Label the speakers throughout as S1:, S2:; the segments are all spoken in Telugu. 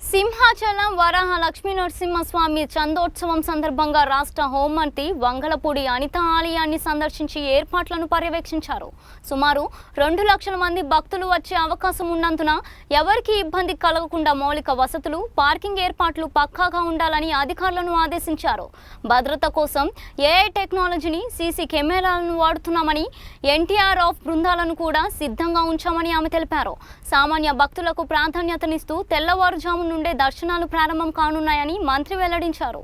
S1: సింహాచలం వరాహ లక్ష్మీ నరసింహస్వామి చందోత్సవం సందర్భంగా రాష్ట్ర హోంమంత్రి వంగలపూడి అనిత ఆలయాన్ని సందర్శించి ఏర్పాట్లను పర్యవేక్షించారు. సుమారు 2 లక్షల మంది భక్తులు వచ్చే అవకాశం ఉన్నందున ఎవరికీ ఇబ్బంది కలగకుండా మౌలిక వసతులు, పార్కింగ్ ఏర్పాట్లు పక్కాగా ఉండాలని అధికారులను ఆదేశించారు. భద్రత కోసం ఏఐ టెక్నాలజీని, సీసీ కెమెరాలను వాడుతున్నామని, ఎన్టీఆర్ఎఫ్ బృందాలను కూడా సిద్ధంగా ఉంచామని ఆమె తెలిపారు. సామాన్య భక్తులకు ప్రాధాన్యతనిస్తూ తెల్లవారుజాము నుండే దర్శనాలు ప్రారంభం కానున్నాయని మంత్రి వెల్లడించారు.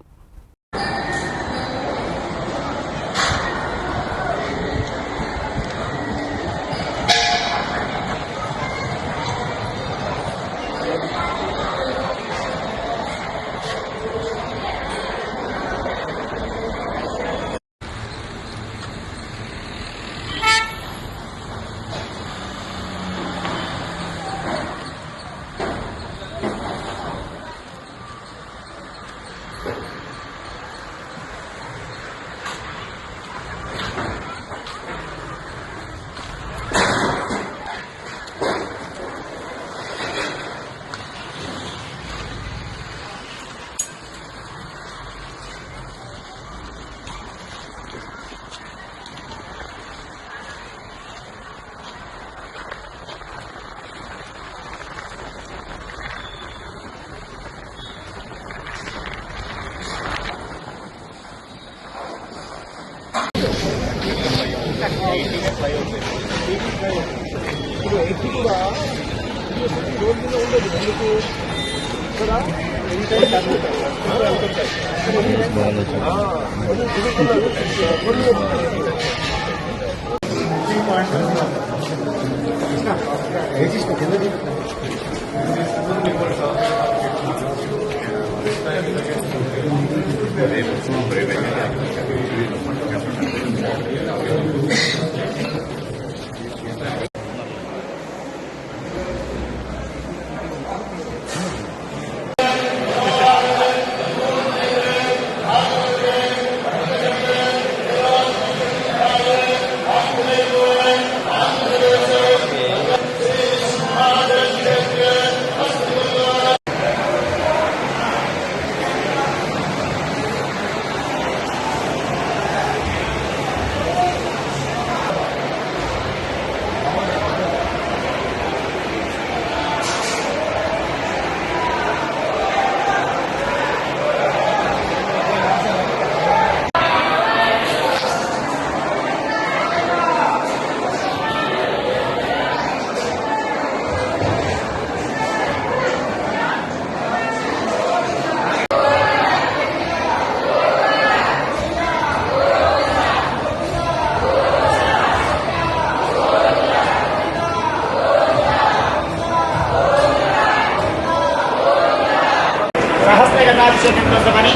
S2: సహస్రగతాభిషేకం కోసమని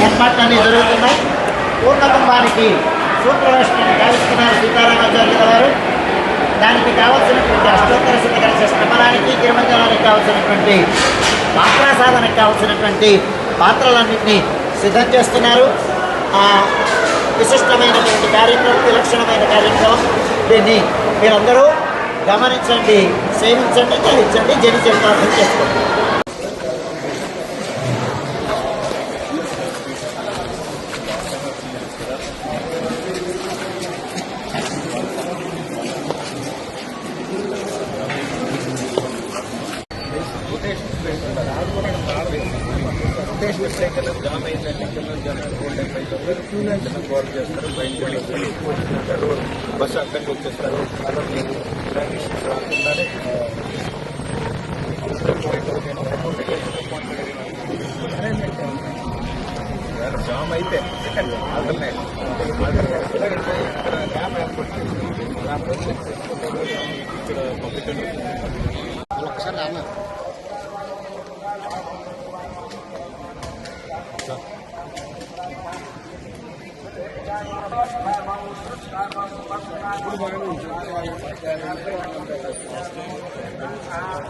S2: ఏర్పాట్లన్నీ జరుగుతున్నాయి. పూర్ణకుంభానికి సూత్రవేషణని గావిస్తున్నారు సీతారామాచార్యుల వారు. దానికి కావాల్సినటువంటి అష్టోత్తర శతకలశ శ్రమణానికి, తిరుమంజనానికి కావాల్సినటువంటి పాత్రాసాధనకి కావాల్సినటువంటి పాత్రలన్నింటినీ సిద్ధం చేస్తున్నారు. విశిష్టమైనటువంటి కార్యక్రమం, విలక్షణమైన కార్యక్రమం. దీన్ని మీరందరూ గమనించండి, సేవించండి, గ్రహించండి, జనించండి చేసుకోండి.
S3: జామ్ అయిందంటే గోల్ చేస్తారు, బస్సు అక్కడికి వచ్చేస్తారు. జామ్ అయితే ఇక్కడ పంపించండి. ఒకసారి రామ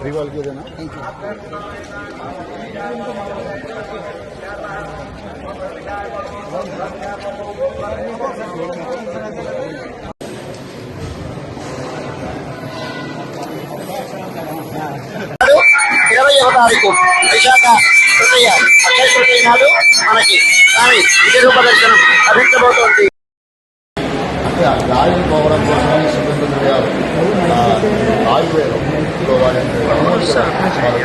S3: रिवॉल्व किया देना।
S2: తారీఖు వైశాఖ తృతీయ అక్షయ తృతీయ నాడు మనకి స్వామి విజయరూప దర్శనం లభించబోతోంది.
S3: గాలి పోవడం కోసం సిబ్బంది చేయాలి. ఆయుర్వేదంలో వాడే ప్రతి శాస్త్రం అయితే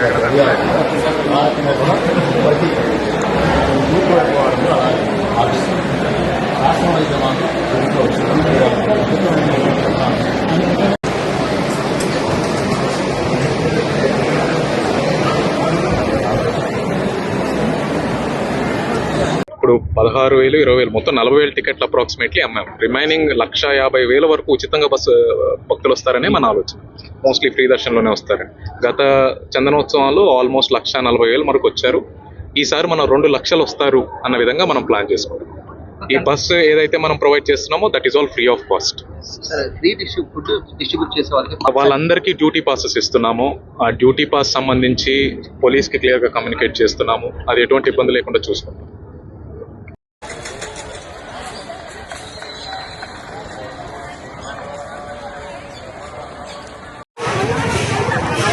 S4: ఇప్పుడు 16,000, 20,000 మొత్తం 40,000 టికెట్లు అప్రాక్సిమేట్లీ అమ్మాం. రిమైనింగ్ 150,000 వరకు ఉచితంగా బస్సు భక్తులు వస్తారనే మన ఆలోచన. మోస్ట్లీ ఫ్రీ దర్శనంలోనే వస్తారని. గత చందనోత్సవాలు ఆల్మోస్ట్ 140,000 వరకు వచ్చారు. ఈసారి మనం 2 లక్షలు వస్తారు అన్న విధంగా మనం ప్లాన్ చేసుకుంటాం. ఈ బస్సు ఏదైతే మనం ప్రొవైడ్ చేస్తున్నామో that is all free of cost.
S5: Distribute చేసే వాళ్ళకి
S4: వాళ్ళందరికీ డ్యూటీ పాసెస్ ఇస్తున్నాము. ఆ డ్యూటీ పాస్ సంబంధించి పోలీస్కి క్లియర్గా కమ్యూనికేట్ చేస్తున్నాము. అది ఎటువంటి ఇబ్బంది లేకుండా చూసుకుంటాం.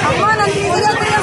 S6: అమ్మా నన్ను తీసుకెళ్తే